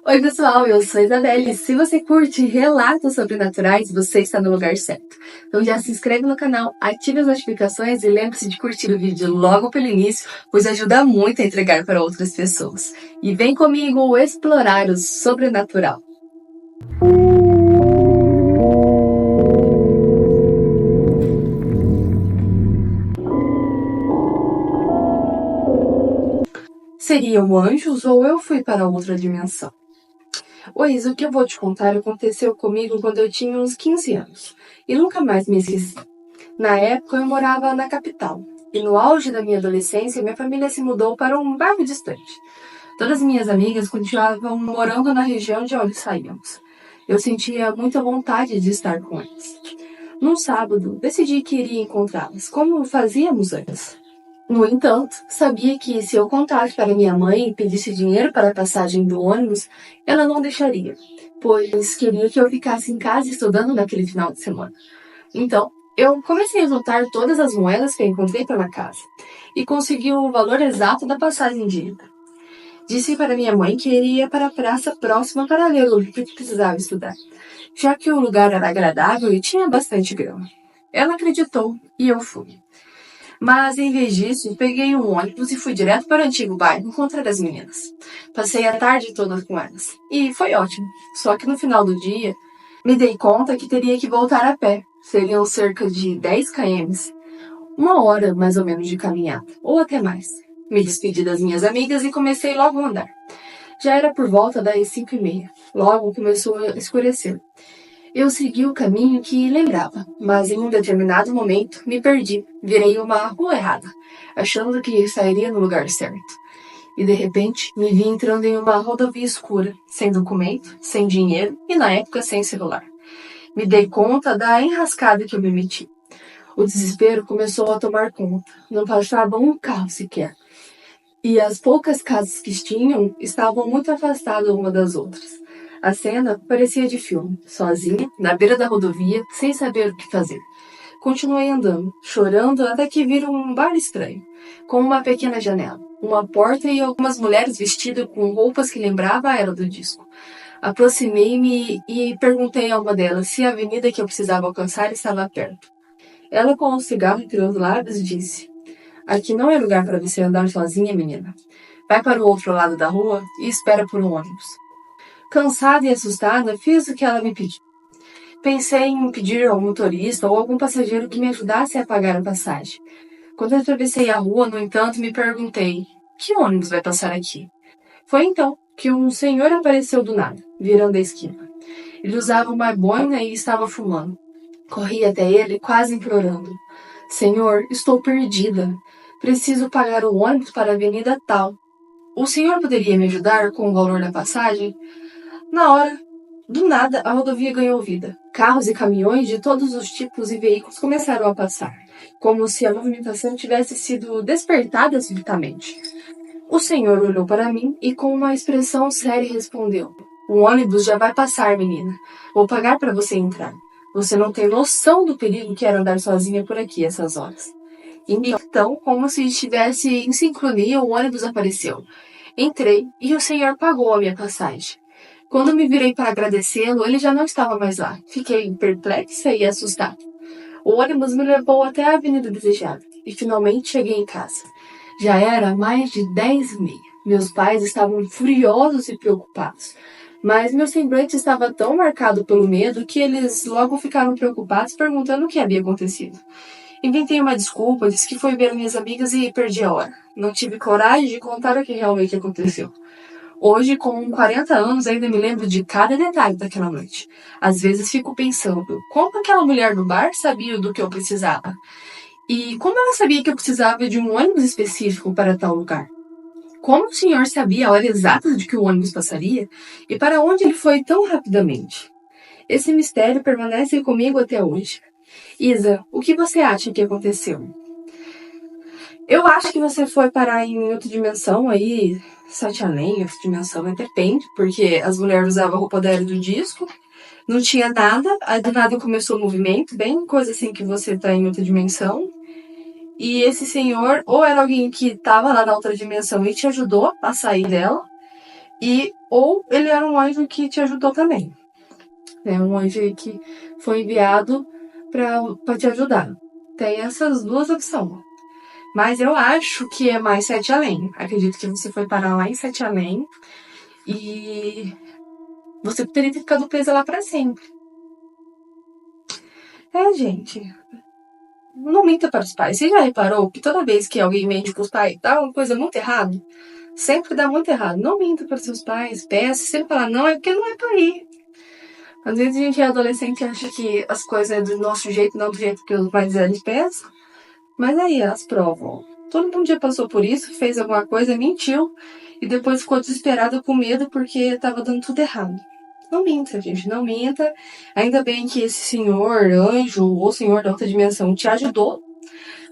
Oi, pessoal, eu sou a Isabelle. Se você curte relatos sobrenaturais, você está no lugar certo. Então já se inscreve no canal, ative as notificações e lembre-se de curtir o vídeo logo pelo início, pois ajuda muito a entregar para outras pessoas. E vem comigo explorar o sobrenatural. Seriam anjos ou eu fui para outra dimensão? Pois o que eu vou te contar aconteceu comigo quando eu tinha uns 15 anos. E nunca mais me esqueci. Na época eu morava na capital. E no auge da minha adolescência, minha família se mudou para um bairro distante. Todas minhas amigas continuavam morando na região de onde saíamos. Eu sentia muita vontade de estar com elas. Num sábado, decidi que iria encontrá-las, como fazíamos antes. No entanto, sabia que se eu contasse para minha mãe e pedisse dinheiro para a passagem do ônibus, ela não deixaria, pois queria que eu ficasse em casa estudando naquele final de semana. Então, eu comecei a juntar todas as moedas que eu encontrei pela casa e consegui o valor exato da passagem de ida. Disse para minha mãe que iria para a praça próxima para ler o livro que precisava estudar, já que o lugar era agradável e tinha bastante grama. Ela acreditou e eu fui. Mas, em vez disso, peguei um ônibus e fui direto para o antigo bairro encontrar as meninas. Passei a tarde toda com elas. E foi ótimo. Só que no final do dia, me dei conta que teria que voltar a pé. Seriam cerca de 10 km. Uma hora, mais ou menos, de caminhada. Ou até mais. Me despedi das minhas amigas e comecei logo a andar. Já era por volta das 5h30. Logo começou a escurecer. Eu segui o caminho que lembrava, mas em um determinado momento me perdi. Virei uma rua errada, achando que sairia no lugar certo. E de repente me vi entrando em uma rodovia escura, sem documento, sem dinheiro e na época sem celular. Me dei conta da enrascada que eu me meti. O desespero começou a tomar conta. Não passava um carro sequer. E as poucas casas que tinham estavam muito afastadas uma das outras. A cena parecia de filme, sozinha, na beira da rodovia, sem saber o que fazer. Continuei andando, chorando até que vi um bar estranho, com uma pequena janela, uma porta e algumas mulheres vestidas com roupas que lembravam a era do disco. Aproximei-me e perguntei a uma delas se a avenida que eu precisava alcançar estava perto. Ela, com um cigarro entre os lábios, disse: "Aqui não é lugar para você andar sozinha, menina. Vai para o outro lado da rua e espera por um ônibus." Cansada e assustada, fiz o que ela me pediu. Pensei em pedir ao motorista ou algum passageiro que me ajudasse a pagar a passagem. Quando atravessei a rua, no entanto, me perguntei: que ônibus vai passar aqui? Foi então que um senhor apareceu do nada, virando a esquina. Ele usava uma boina e estava fumando. Corri até ele, quase implorando: "Senhor, estou perdida. Preciso pagar o ônibus para a avenida tal. O senhor poderia me ajudar com o valor da passagem?" Na hora, do nada, a rodovia ganhou vida. Carros e caminhões de todos os tipos e veículos começaram a passar, como se a movimentação tivesse sido despertada subitamente. O senhor olhou para mim e, com uma expressão séria, respondeu: "O ônibus já vai passar, menina. Vou pagar para você entrar. Você não tem noção do perigo que era andar sozinha por aqui essas horas." Então, como se estivesse em sincronia, o ônibus apareceu. Entrei e o senhor pagou a minha passagem. Quando me virei para agradecê-lo, ele já não estava mais lá. Fiquei perplexa e assustada. O ônibus me levou até a avenida desejada e finalmente cheguei em casa. Já era mais de 10h30. Meus pais estavam furiosos e preocupados, mas meu semblante estava tão marcado pelo medo que eles logo ficaram preocupados, perguntando o que havia acontecido. Inventei uma desculpa, disse que foi ver minhas amigas e perdi a hora. Não tive coragem de contar o que realmente aconteceu. Hoje, com 40 anos, ainda me lembro de cada detalhe daquela noite. Às vezes fico pensando, como aquela mulher do bar sabia do que eu precisava? E como ela sabia que eu precisava de um ônibus específico para tal lugar? Como o senhor sabia a hora exata de que o ônibus passaria? E para onde ele foi tão rapidamente? Esse mistério permanece comigo até hoje. Isa, o que você acha que aconteceu? Eu acho que você foi parar em outra dimensão aí, sete além, outra dimensão, depende, porque as mulheres usavam a roupa da era do disco, não tinha nada, aí do nada começou o movimento, bem coisa assim que você tá em outra dimensão. E esse senhor, ou era alguém que tava lá na outra dimensão e te ajudou a sair dela, e ou ele era um anjo que te ajudou também. É um anjo que foi enviado para te ajudar. Tem essas duas opções. Mas eu acho que é mais Sete Além. Acredito que você foi parar lá em Sete Além e você poderia ter ficado presa lá para sempre. Gente. Não minta para os pais. Você já reparou que toda vez que alguém mente para os pais, dá uma coisa muito errada? Sempre dá muito errado. Não minta para os seus pais, peça. Sempre fala, não, é porque não é para ir. Às vezes a gente é adolescente e acha que as coisas é do nosso jeito, não do jeito que os mais velhos pensam. Mas aí elas provam. Todo mundo já passou por isso, fez alguma coisa, mentiu e depois ficou desesperado com medo porque estava dando tudo errado. Não minta, gente, não minta. Ainda bem que esse senhor, anjo ou senhor da outra dimensão te ajudou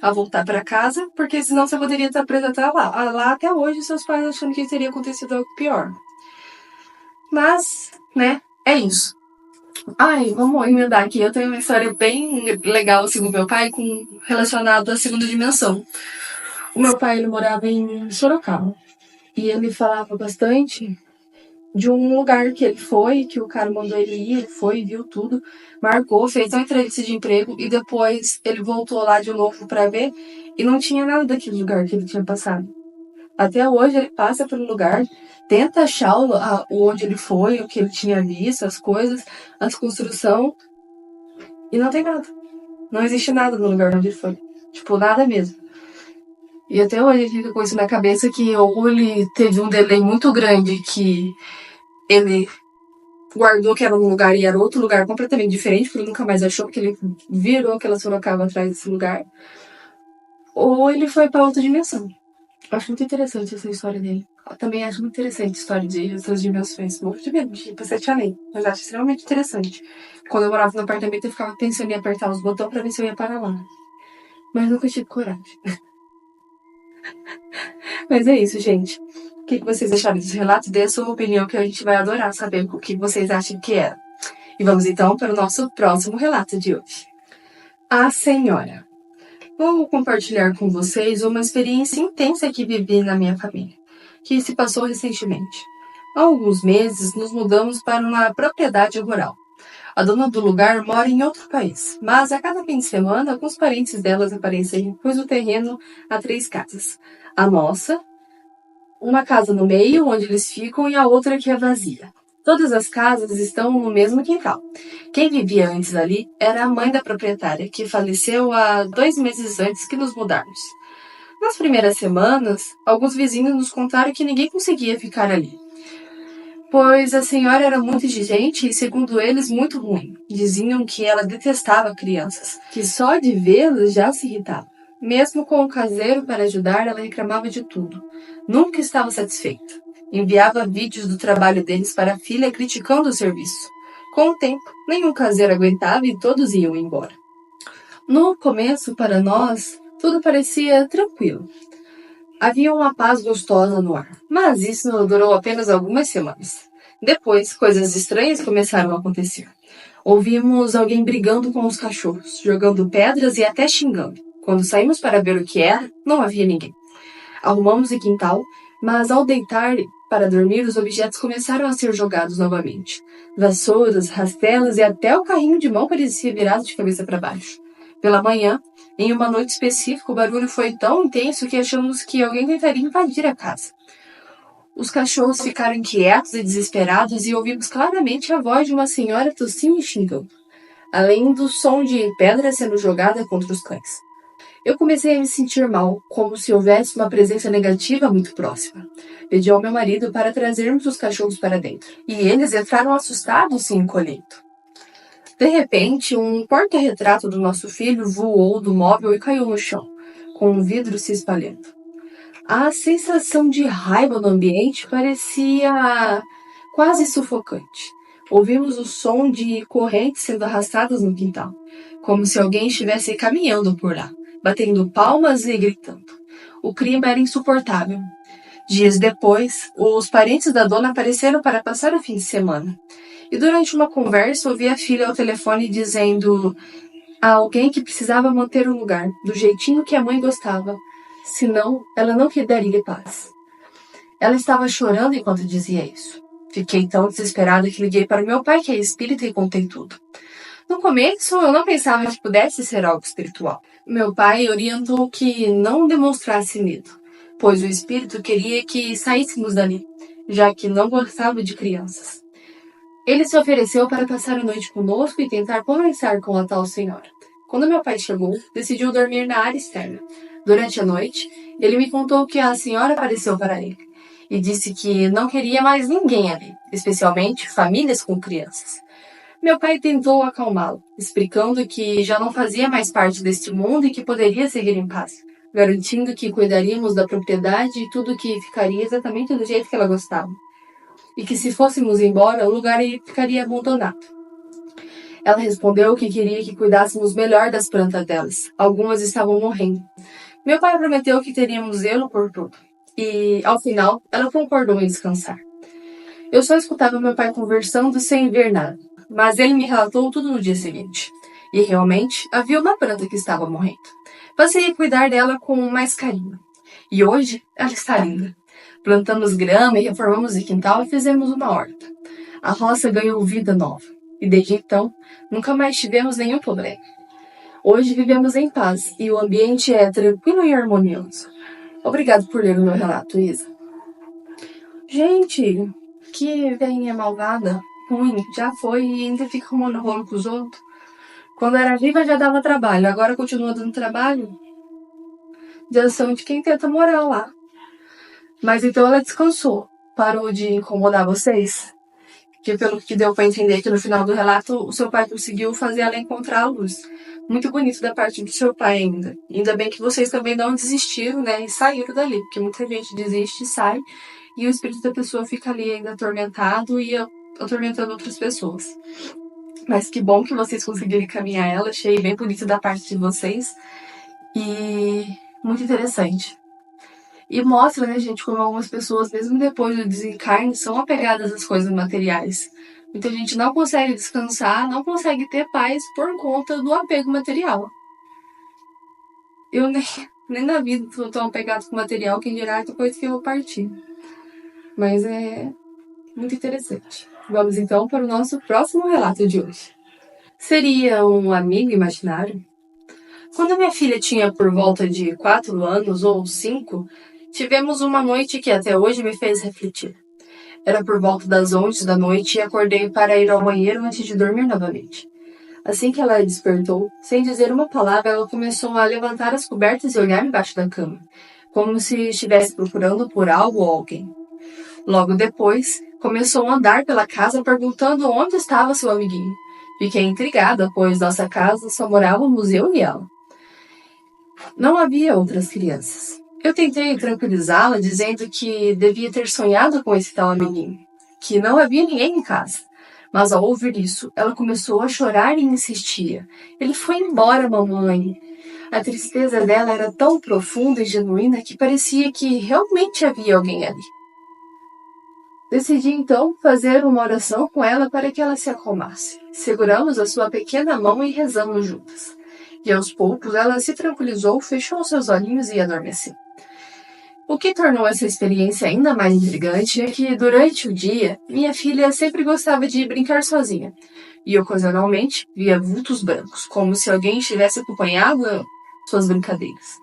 a voltar para casa, porque senão você poderia estar presa até lá até hoje, seus pais achando que teria acontecido algo pior. Mas, né, é isso. Ai, vamos emendar aqui. Eu tenho uma história bem legal, assim, com meu pai, relacionado à segunda dimensão. O meu pai, ele morava em Sorocaba. E ele falava bastante de um lugar que ele foi, que o cara mandou ele ir, ele foi, viu tudo, marcou, fez uma entrevista de emprego e depois ele voltou lá de novo pra ver e não tinha nada daquele lugar que ele tinha passado. Até hoje ele passa pelo lugar, tenta achar onde ele foi, o que ele tinha visto, as coisas, as construções, e não tem nada. Não existe nada no lugar onde ele foi. Tipo, nada mesmo. E até hoje ele fica com isso na cabeça que ou ele teve um delay muito grande que ele guardou que era um lugar e era outro lugar completamente diferente, porque ele nunca mais achou, porque ele virou aquela Sorocaba atrás desse lugar. Ou ele foi para outra dimensão. Eu acho muito interessante essa história dele. Eu também acho muito interessante a história de outras dimensões. Morro de medo de ir pra Sete Além. Mas acho extremamente interessante. Quando eu morava no apartamento, eu ficava pensando em apertar os botões pra ver se eu ia parar lá. Mas nunca tive coragem. Mas é isso, gente. O que vocês acharam dos relatos? Dê a sua opinião, que a gente vai adorar saber o que vocês acham que é. E vamos então para o nosso próximo relato de hoje. A Senhora. Vou compartilhar com vocês uma experiência intensa que vivi na minha família, que se passou recentemente. Há alguns meses, nos mudamos para uma propriedade rural. A dona do lugar mora em outro país, mas a cada fim de semana, alguns parentes delas aparecem, pois o terreno há 3 casas. A nossa, uma casa no meio, onde eles ficam, e a outra que é vazia. Todas as casas estão no mesmo quintal. Quem vivia antes ali era a mãe da proprietária, que faleceu há 2 meses antes que nos mudarmos. Nas primeiras semanas, alguns vizinhos nos contaram que ninguém conseguia ficar ali, pois a senhora era muito exigente e, segundo eles, muito ruim. Diziam que ela detestava crianças, que só de vê-las já se irritava. Mesmo com o caseiro para ajudar, ela reclamava de tudo. Nunca estava satisfeita. Enviava vídeos do trabalho deles para a filha criticando o serviço. Com o tempo, nenhum caseiro aguentava e todos iam embora. No começo, para nós, tudo parecia tranquilo. Havia uma paz gostosa no ar, mas isso durou apenas algumas semanas. Depois, coisas estranhas começaram a acontecer. Ouvimos alguém brigando com os cachorros, jogando pedras e até xingando. Quando saímos para ver o que era, não havia ninguém. Arrumamos o quintal, mas ao deitar para dormir, os objetos começaram a ser jogados novamente. Vassouras, rastelas e até o carrinho de mão parecia virado de cabeça para baixo. Pela manhã, em uma noite específica, o barulho foi tão intenso que achamos que alguém tentaria invadir a casa. Os cachorros ficaram inquietos e desesperados e ouvimos claramente a voz de uma senhora tossindo e xingando, além do som de pedra sendo jogada contra os cães. Eu comecei a me sentir mal, como se houvesse uma presença negativa muito próxima. Pedi ao meu marido para trazermos os cachorros para dentro, e eles entraram assustados e encolhendo. De repente, um porta-retrato do nosso filho voou do móvel e caiu no chão, com o vidro se espalhando. A sensação de raiva no ambiente parecia quase sufocante. Ouvimos o som de correntes sendo arrastadas no quintal, como se alguém estivesse caminhando por lá, batendo palmas e gritando. O clima era insuportável. Dias depois, os parentes da dona apareceram para passar o fim de semana. E durante uma conversa, ouvi a filha ao telefone dizendo a alguém que precisava manter o lugar, do jeitinho que a mãe gostava, senão ela não daria paz. Ela estava chorando enquanto dizia isso. Fiquei tão desesperada que liguei para o meu pai, que é espírita, e contei tudo. No começo, eu não pensava que pudesse ser algo espiritual. Meu pai orientou que não demonstrasse medo, pois o espírito queria que saíssemos dali, já que não gostava de crianças. Ele se ofereceu para passar a noite conosco e tentar conversar com a tal senhora. Quando meu pai chegou, decidiu dormir na área externa. Durante a noite, ele me contou que a senhora apareceu para ele e disse que não queria mais ninguém ali, especialmente famílias com crianças. Meu pai tentou acalmá-lo, explicando que já não fazia mais parte deste mundo e que poderia seguir em paz, garantindo que cuidaríamos da propriedade e tudo que ficaria exatamente do jeito que ela gostava, e que se fôssemos embora, o lugar ficaria abandonado. Ela respondeu que queria que cuidássemos melhor das plantas delas. Algumas estavam morrendo. Meu pai prometeu que teríamos zelo por tudo. E, ao final, ela concordou em descansar. Eu só escutava meu pai conversando sem ver nada, mas ele me relatou tudo no dia seguinte. E realmente, havia uma planta que estava morrendo. Passei a cuidar dela com mais carinho. E hoje, ela está linda. Plantamos grama e reformamos o quintal e fizemos uma horta. A roça ganhou vida nova. E desde então, nunca mais tivemos nenhum problema. Hoje vivemos em paz e o ambiente é tranquilo e harmonioso. Obrigado por ler o meu relato, Isa. Gente, que velhinha malvada, ruim, já foi e ainda fica arrumando rolo com os outros. Quando era viva já dava trabalho, agora continua dando trabalho. De ação de quem tenta morar lá. Mas então ela descansou, parou de incomodar vocês. Que pelo que deu para entender que no final do relato, o seu pai conseguiu fazer ela encontrar a luz. Muito bonito da parte do seu pai ainda. Ainda bem que vocês também não desistiram, né, e saíram dali, porque muita gente desiste e sai, e o espírito da pessoa fica ali ainda atormentado e atormentando outras pessoas. Mas que bom que vocês conseguiram encaminhar ela, achei bem bonito da parte de vocês, e muito interessante. E mostra, né, gente, como algumas pessoas, mesmo depois do desencarne, são apegadas às coisas materiais. Muita gente não consegue descansar, não consegue ter paz por conta do apego material. Eu nem na vida tô tão apegado com material, quem dirá depois que eu vou partir. Mas é muito interessante. Vamos então para o nosso próximo relato de hoje. Seria um amigo imaginário? Quando minha filha tinha por volta de 4 anos ou 5, tivemos uma noite que até hoje me fez refletir. Era por volta das 11 da noite e acordei para ir ao banheiro antes de dormir novamente. Assim que ela despertou, sem dizer uma palavra, ela começou a levantar as cobertas e olhar embaixo da cama, como se estivesse procurando por algo ou alguém. Logo depois, começou a andar pela casa perguntando onde estava seu amiguinho. Fiquei intrigada, pois nossa casa só morávamos eu e ela. Não havia outras crianças. Eu tentei tranquilizá-la, dizendo que devia ter sonhado com esse tal amiguinho, que não havia ninguém em casa. Mas ao ouvir isso, ela começou a chorar e insistia. Ele foi embora, mamãe. A tristeza dela era tão profunda e genuína que parecia que realmente havia alguém ali. Decidi então fazer uma oração com ela para que ela se acalmasse. Seguramos a sua pequena mão e rezamos juntas. E aos poucos ela se tranquilizou, fechou seus olhinhos e adormeceu. O que tornou essa experiência ainda mais intrigante é que, durante o dia, minha filha sempre gostava de brincar sozinha. E, ocasionalmente, via vultos brancos, como se alguém estivesse acompanhando suas brincadeiras.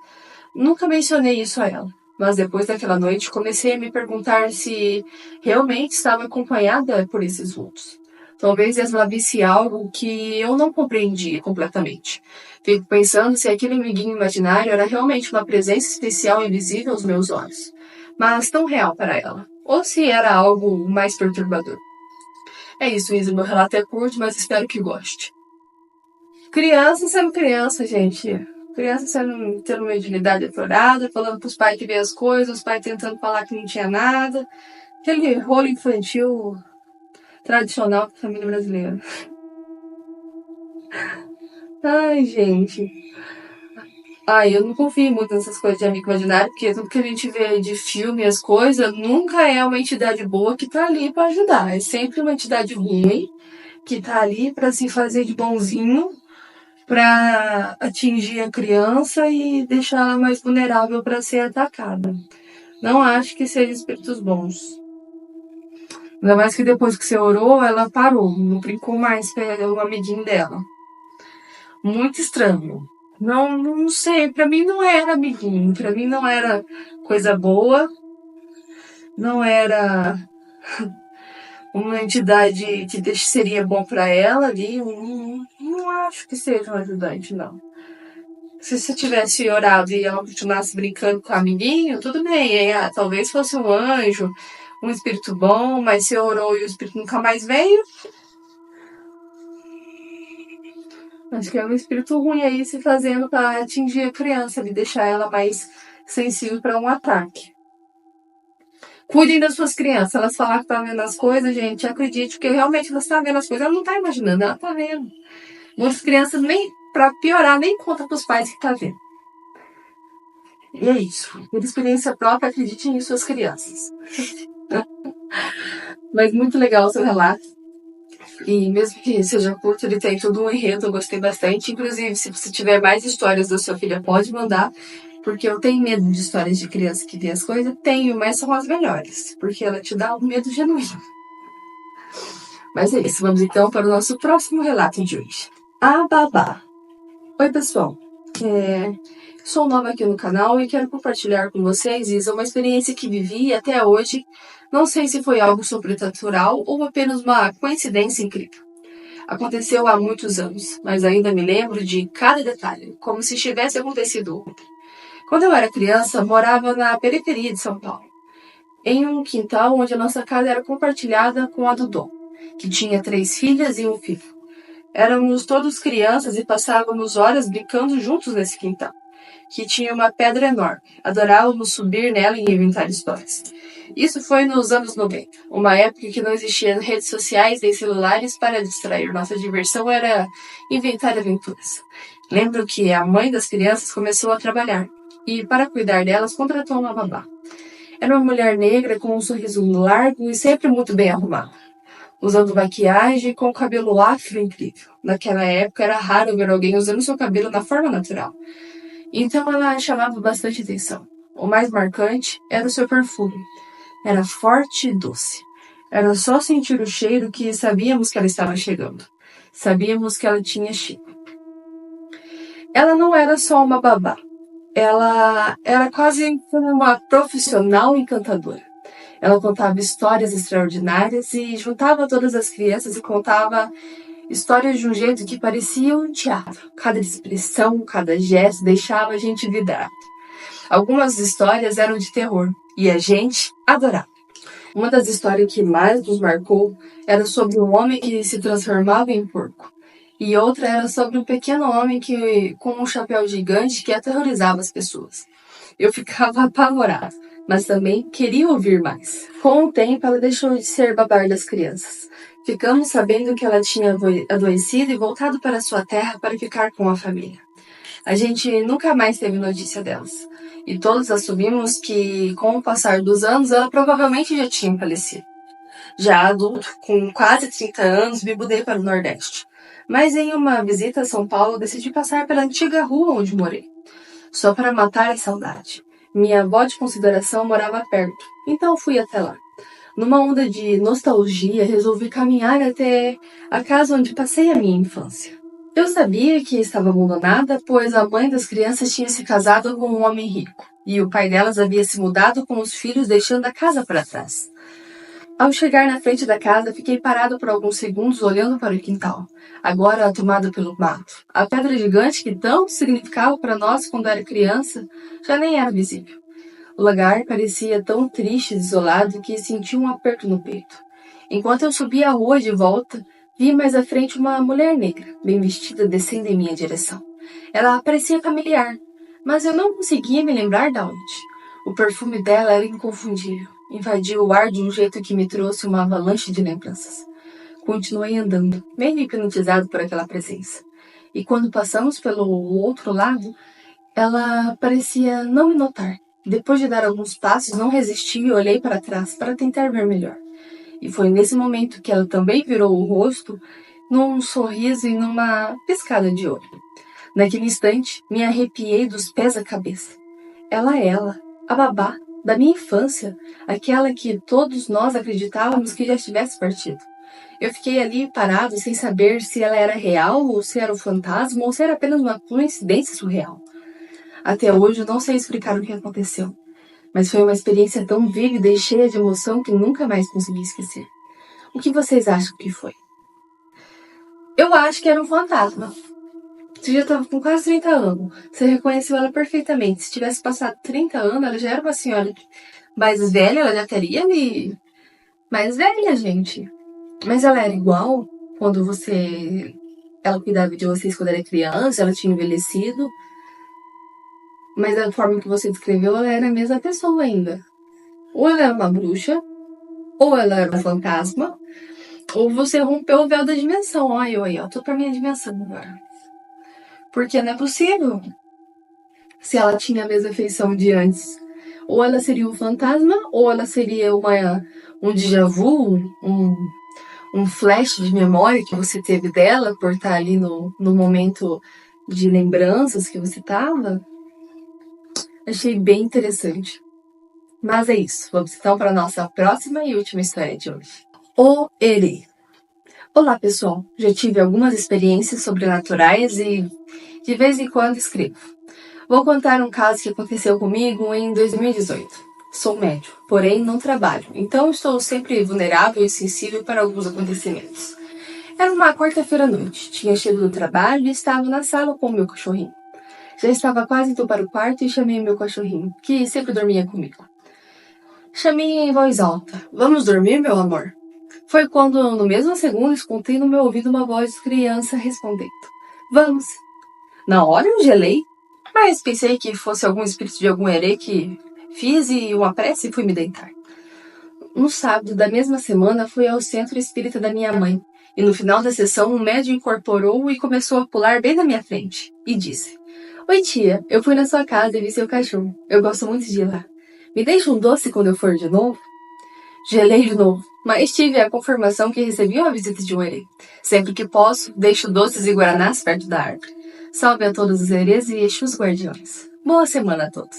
Nunca mencionei isso a ela, mas depois daquela noite comecei a me perguntar se realmente estava acompanhada por esses vultos. Talvez ela visse algo que eu não compreendia completamente. Fico pensando se aquele amiguinho imaginário era realmente uma presença especial invisível aos meus olhos, mas tão real para ela, ou se era algo mais perturbador. É isso, Isa. Meu relato é curto, mas espero que goste. Criança sendo criança, gente. Criança sendo, tendo uma idade aflorada, falando pros pais que vê as coisas, os pais tentando falar que não tinha nada. Aquele rolo infantil tradicional da família brasileira. Ai, gente. Ai, eu não confio muito nessas coisas de amigo imaginário, porque tudo que a gente vê de filme, as coisas, nunca é uma entidade boa que tá ali pra ajudar. É sempre uma entidade ruim que tá ali pra se fazer de bonzinho, pra atingir a criança e deixar ela mais vulnerável pra ser atacada. Não acho que sejam espíritos bons. Ainda mais que depois que você orou, ela parou, não brincou mais com o amiguinho dela. Muito estranho. Não sei, pra mim não era amiguinho, pra mim não era coisa boa, não era uma entidade que seria bom pra ela ali. Não acho que seja um ajudante, não. Se você tivesse orado e ela continuasse brincando com o amiguinho, tudo bem. Talvez fosse um anjo, um espírito bom, mas você orou e o espírito nunca mais veio. Acho que é um espírito ruim aí se fazendo para atingir a criança e deixar ela mais sensível para um ataque. Cuidem das suas crianças. Elas falar que estão vendo as coisas, gente, acredite, porque realmente elas estão vendo as coisas. Ela não está imaginando, ela está vendo. Muitas crianças, nem para piorar, nem conta para os pais que está vendo. E é isso. Por experiência própria, acreditem em suas crianças. Mas muito legal o seu relato. E mesmo que seja curto, ele tem todo um enredo, eu gostei bastante. Inclusive, se você tiver mais histórias da sua filha, pode mandar. Porque eu tenho medo de histórias de criança que vê as coisas. Tenho, mas são as melhores. Porque ela te dá um medo genuíno. Mas é isso, vamos então para o nosso próximo relato de hoje. A Babá. Oi, pessoal. Sou nova aqui no canal e quero compartilhar com vocês isso, uma experiência que vivi até hoje. Não sei se foi algo sobrenatural ou apenas uma coincidência incrível. Aconteceu há muitos anos, mas ainda me lembro de cada detalhe, como se tivesse acontecido ontem. Quando eu era criança, morava na periferia de São Paulo, em um quintal onde a nossa casa era compartilhada com a do Dom, que tinha 3 filhas e um filho. Éramos todos crianças e passávamos horas brincando juntos nesse quintal, que tinha uma pedra enorme. Adorávamos subir nela e inventar histórias. Isso foi nos anos 90, uma época que não existiam redes sociais nem celulares para distrair. Nossa diversão era inventar aventuras. Lembro que a mãe das crianças começou a trabalhar e, para cuidar delas, contratou uma babá. Era uma mulher negra com um sorriso largo e sempre muito bem arrumada, usando maquiagem e com cabelo afro incrível. Naquela época era raro ver alguém usando seu cabelo na forma natural. Então ela chamava bastante atenção. O mais marcante era o seu perfume. Era forte e doce. Era só sentir o cheiro que sabíamos que ela estava chegando. Sabíamos que ela tinha chico. Ela não era só uma babá. Ela era quase como uma profissional encantadora. Ela contava histórias extraordinárias e juntava todas as crianças e contava histórias de um jeito que parecia um teatro. Cada expressão, cada gesto deixava a gente vidrado. Algumas histórias eram de terror e a gente adorava. Uma das histórias que mais nos marcou era sobre um homem que se transformava em porco. E outra era sobre um pequeno homem com um chapéu gigante que aterrorizava as pessoas. Eu ficava apavorada, mas também queria ouvir mais. Com o tempo, ela deixou de ser babá das crianças. Ficamos sabendo que ela tinha adoecido e voltado para sua terra para ficar com a família. A gente nunca mais teve notícia delas. E todos assumimos que, com o passar dos anos, ela provavelmente já tinha falecido. Já adulto, com quase 30 anos, me mudei para o Nordeste. Mas em uma visita a São Paulo, decidi passar pela antiga rua onde morei, só para matar a saudade. Minha avó de consideração morava perto, então fui até lá. Numa onda de nostalgia, resolvi caminhar até a casa onde passei a minha infância. Eu sabia que estava abandonada, pois a mãe das crianças tinha se casado com um homem rico, e o pai delas havia se mudado com os filhos, deixando a casa para trás. Ao chegar na frente da casa, fiquei parado por alguns segundos olhando para o quintal, agora tomado pelo mato. A pedra gigante que tanto significava para nós quando era criança já nem era visível. O lugar parecia tão triste e desolado que senti um aperto no peito. Enquanto eu subia a rua de volta, vi mais à frente uma mulher negra, bem vestida, descendo em minha direção. Ela parecia familiar, mas eu não conseguia me lembrar de onde. O perfume dela era inconfundível. Invadiu o ar de um jeito que me trouxe uma avalanche de lembranças. Continuei andando, meio hipnotizado por aquela presença. E quando passamos pelo outro lado, ela parecia não me notar. Depois de dar alguns passos, não resisti e olhei para trás para tentar ver melhor. E foi nesse momento que ela também virou o rosto num sorriso e numa piscada de olho. Naquele instante, me arrepiei dos pés à cabeça. Ela, a babá da minha infância, aquela que todos nós acreditávamos que já tivesse partido. Eu fiquei ali parado sem saber se ela era real, ou se era um fantasma, ou se era apenas uma coincidência surreal. Até hoje eu não sei explicar o que aconteceu, mas foi uma experiência tão vívida e cheia de emoção que nunca mais consegui esquecer. O que vocês acham que foi? Eu acho que era um fantasma. Você já estava com quase 30 anos. Você reconheceu ela perfeitamente. Se tivesse passado 30 anos, ela já era uma senhora mais velha, ela já teria ali. Mais velha, gente. Mas ela era igual quando você. Ela cuidava de vocês quando era criança, ela tinha envelhecido. Mas da forma que você descreveu, ela era a mesma pessoa ainda. Ou ela era uma bruxa, ou ela era um fantasma, ou você rompeu o véu da dimensão. Olha eu aí, ó. Tô pra minha dimensão agora. Porque não é possível. Se ela tinha a mesma feição de antes. Ou ela seria um fantasma, ou ela seria um déjà vu, um flash de memória que você teve dela por estar ali no momento de lembranças que você tava. Achei bem interessante. Mas é isso. Vamos então para a nossa próxima e última história de hoje. O Eri. Olá, pessoal. Já tive algumas experiências sobrenaturais e de vez em quando escrevo. Vou contar um caso que aconteceu comigo em 2018. Sou médium, porém não trabalho, então estou sempre vulnerável e sensível para alguns acontecimentos. Era uma quarta-feira à noite, tinha chegado do trabalho e estava na sala com o meu cachorrinho. Já estava quase indo para o quarto e chamei meu cachorrinho, que sempre dormia comigo. Chamei em voz alta. Vamos dormir, meu amor? Foi quando, no mesmo segundo, escutei no meu ouvido uma voz de criança respondendo. Vamos. Na hora eu gelei, mas pensei que fosse algum espírito de algum herê que fiz e uma prece e fui me deitar. No sábado da mesma semana, fui ao centro espírita da minha mãe. E no final da sessão, um médium incorporou e começou a pular bem na minha frente. E disse, Oi tia, eu fui na sua casa e vi seu cachorro. Eu gosto muito de ir lá. Me deixa um doce quando eu for de novo? Gelei de novo, mas tive a confirmação que recebi uma visita de um herê. Sempre que posso, deixo doces e guaranás perto da árvore. Salve a todos os herês e Exus guardiões. Boa semana a todos.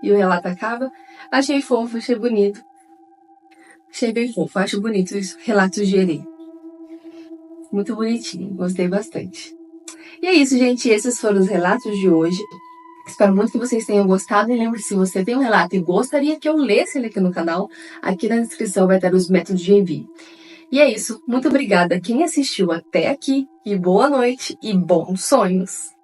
E o relato acaba. Achei fofo, achei bonito. Achei bem fofo, acho bonito os relatos de herê. Muito bonitinho, gostei bastante. E é isso, gente. Esses foram os relatos de hoje. Espero muito que vocês tenham gostado. E lembre-se, se você tem um relato e gostaria que eu lesse ele aqui no canal, aqui na descrição vai ter os métodos de envio. E é isso. Muito obrigada a quem assistiu até aqui. E boa noite e bons sonhos!